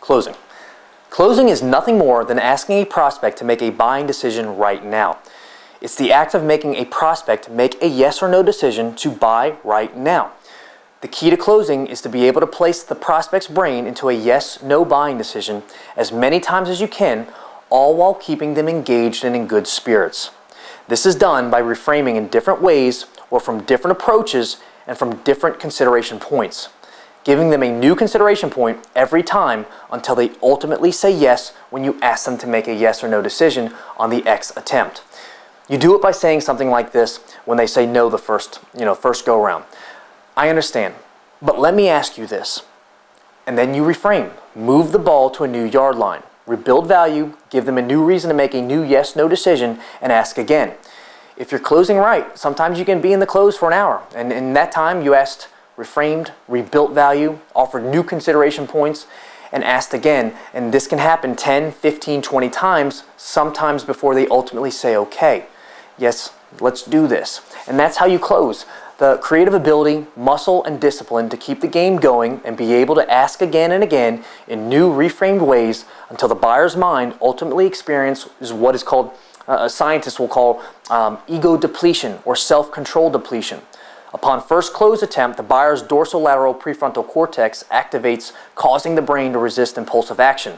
Closing. Closing is nothing more than asking a prospect to make a buying decision right now. It's the act of making a prospect make a yes or no decision to buy right now. The key to closing is to be able to place the prospect's brain into a yes-no buying decision as many times as you can, all while keeping them engaged and in good spirits. This is done by reframing in different ways or from different approaches and from different consideration points, giving them a new consideration point every time until they ultimately say yes when you ask them to make a yes or no decision on the X attempt. You do it by saying something like this when they say no the first go around. I understand, but let me ask you this. And then you reframe. Move the ball to a new yard line. Rebuild value, give them a new reason to make a new yes-no decision, and ask again. If you're closing right, sometimes you can be in the close for an hour, and in that time you asked, reframed, rebuilt value, offered new consideration points, and asked again. And this can happen 10, 15, 20 times, sometimes before they ultimately say, okay, yes, let's do this. And that's how you close. The creative ability, muscle, and discipline to keep the game going and be able to ask again and again in new reframed ways until the buyer's mind ultimately experiences what is called, scientists will call ego depletion or self-control depletion. Upon first close attempt, the buyer's dorsolateral prefrontal cortex activates, causing the brain to resist impulsive action.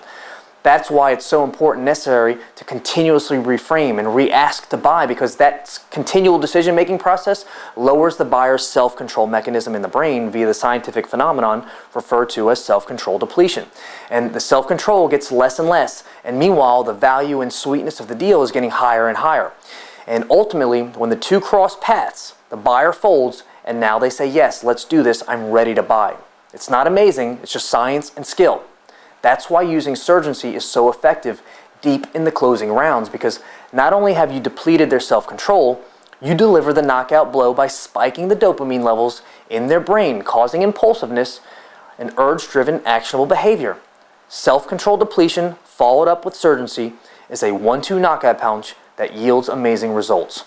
That's why it's so important and necessary to continuously reframe and re-ask to buy, because that continual decision-making process lowers the buyer's self-control mechanism in the brain via the scientific phenomenon referred to as self-control depletion. And the self-control gets less and less, and meanwhile the value and sweetness of the deal is getting higher and higher. And ultimately, when the two cross paths, the buyer folds, and now they say, yes, let's do this, I'm ready to buy. It's not amazing, it's just science and skill. That's why using Surgency is so effective deep in the closing rounds, because not only have you depleted their self-control, you deliver the knockout blow by spiking the dopamine levels in their brain, causing impulsiveness and urge-driven actionable behavior. Self-control depletion followed up with Surgency is a 1-2 knockout punch that yields amazing results.